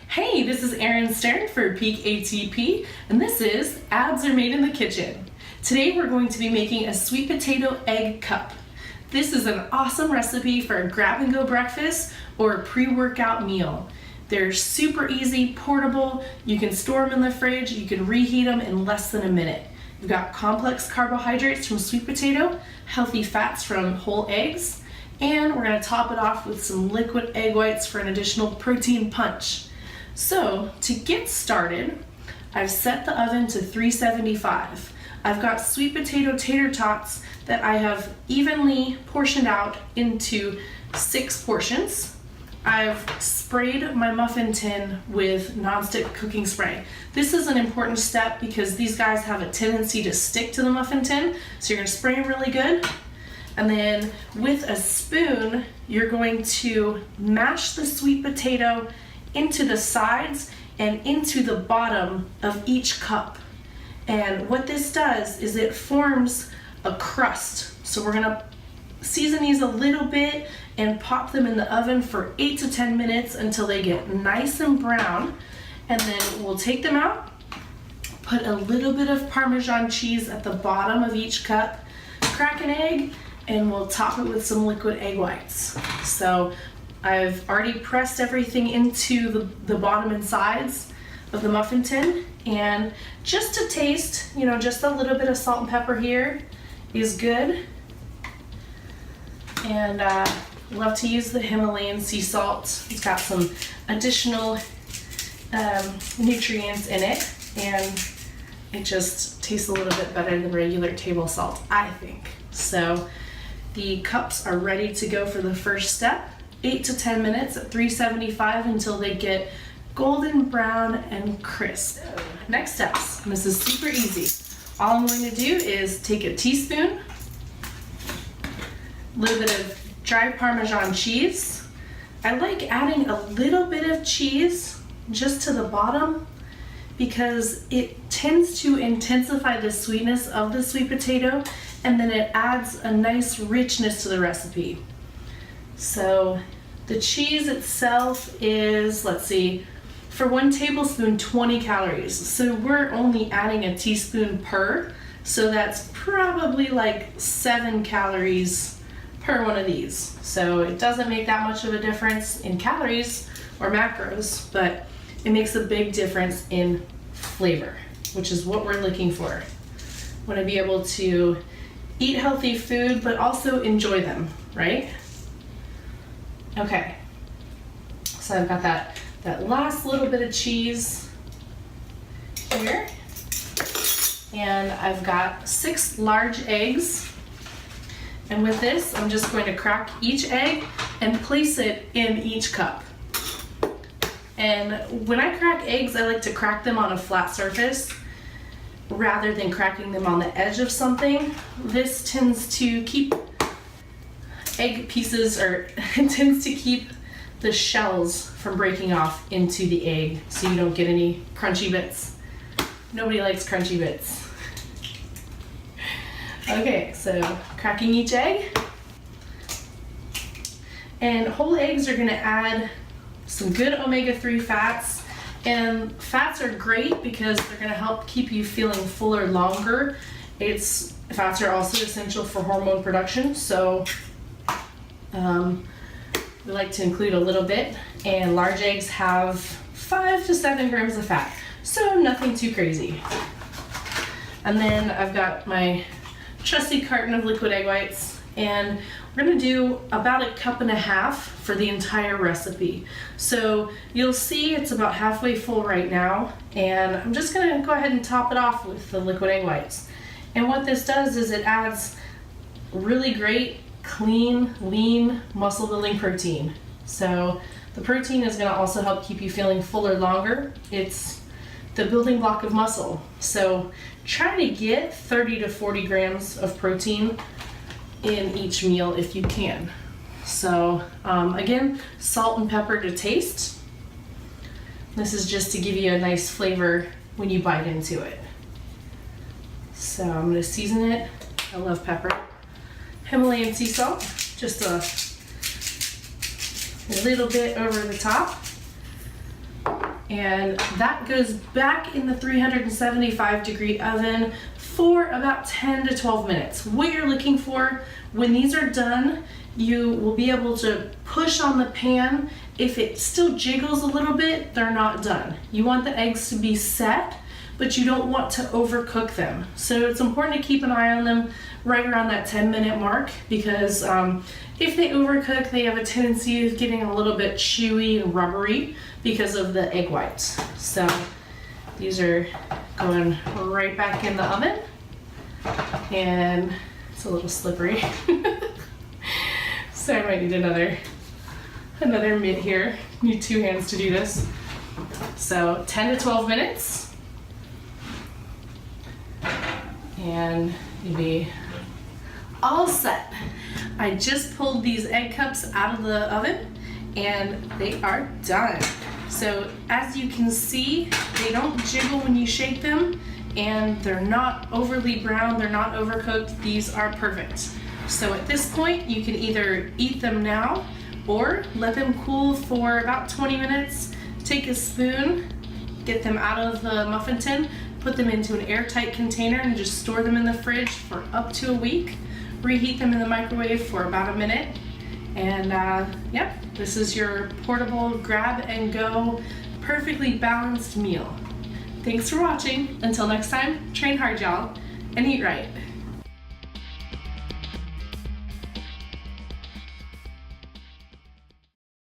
Hey, this is Erin Stern for Peak ATP, and this is Abs Are Made in the Kitchen. Today we're going to be making a sweet potato egg cup. This is an awesome recipe for a grab-and-go breakfast or a pre-workout meal. They're super easy, portable, you can store them in the fridge, you can reheat them in less than a minute. We've got complex carbohydrates from sweet potato, healthy fats from whole eggs, and we're going to top it off with some liquid egg whites for an additional protein punch. So to get started, I've set the oven to 375. I've got sweet potato tater tots that I have evenly portioned out into 6 portions. I've sprayed my muffin tin with nonstick cooking spray. This is an important step because these guys have a tendency to stick to the muffin tin, so you're going to spray them really good. And then with a spoon, you're going to mash the sweet potato into the sides and into the bottom of each cup. And what this does is it forms a crust. So we're gonna season these a little bit and pop them in the oven for 8 to 10 minutes until they get nice and brown. And then we'll take them out, put a little bit of Parmesan cheese at the bottom of each cup, crack an egg, and we'll top it with some liquid egg whites. So I've already pressed everything into the bottom and sides of the muffin tin, and just to taste, just a little bit of salt and pepper here is good. And love to use the Himalayan sea salt. It's got some additional nutrients in it, and it just tastes a little bit better than regular table salt, I think. So the cups are ready to go for the first step. 8 to 10 minutes at 375 until they get golden brown and crisp. Next steps, and this is super easy. All I'm going to do is take a teaspoon, a little bit of dry Parmesan cheese. I like adding a little bit of cheese just to the bottom because it tends to intensify the sweetness of the sweet potato, and then it adds a nice richness to the recipe. So the cheese itself is, let's see, for 1 tablespoon, 20 calories. So we're only adding a teaspoon per, so that's probably like 7 calories per one of these. So it doesn't make that much of a difference in calories or macros, but it makes a big difference in flavor, which is what we're looking for. Want to be able to eat healthy food, but also enjoy them, right? Okay, so I've got that last little bit of cheese here, and I've got 6 large eggs, and with this I'm just going to crack each egg and place it in each cup. And when I crack eggs, I like to crack them on a flat surface rather than cracking them on the edge of something. This tends to keep egg pieces, or it tends to keep the shells from breaking off into the egg so you don't get any crunchy bits. Nobody likes crunchy bits. Okay, so cracking each egg. And whole eggs are gonna add some good omega-3 fats. And fats are great because they're gonna help keep you feeling fuller longer. Fats are also essential for hormone production, so we like to include a little bit, and large eggs have 5 to 7 grams of fat, so nothing too crazy. And then I've got my trusty carton of liquid egg whites, and we're gonna do about 1.5 cups for the entire recipe. So you'll see it's about halfway full right now, and I'm just gonna go ahead and top it off with the liquid egg whites. And what this does is it adds really great, clean, lean, muscle building protein. So the protein is going to also help keep you feeling fuller longer. It's the building block of muscle. So try to get 30 to 40 grams of protein in each meal if you can. So again, salt and pepper to taste. This is just to give you a nice flavor when you bite into it. So I'm going to season it. I love pepper. Himalayan sea salt, just a little bit over the top. And that goes back in the 375-degree oven for about 10 to 12 minutes. What you're looking for when these are done, you will be able to push on the pan. If it still jiggles a little bit, they're not done. You want the eggs to be set, but you don't want to overcook them. So it's important to keep an eye on them right around that 10-minute mark, because if they overcook, they have a tendency of getting a little bit chewy and rubbery because of the egg whites. So these are going right back in the oven, and it's a little slippery. So I might need another mitt here. Need 2 hands to do this. So 10 to 12 minutes, and you'll be all set. I just pulled these egg cups out of the oven and they are done. So as you can see, they don't jiggle when you shake them, and they're not overly brown, they're not overcooked. These are perfect. So at this point, you can either eat them now or let them cool for about 20 minutes. Take a spoon, get them out of the muffin tin, put them into an airtight container and just store them in the fridge for up to a week. Reheat them in the microwave for about a minute. And yep, this is your portable grab and go, perfectly balanced meal. Thanks for watching. Until next time, train hard, y'all, and eat right.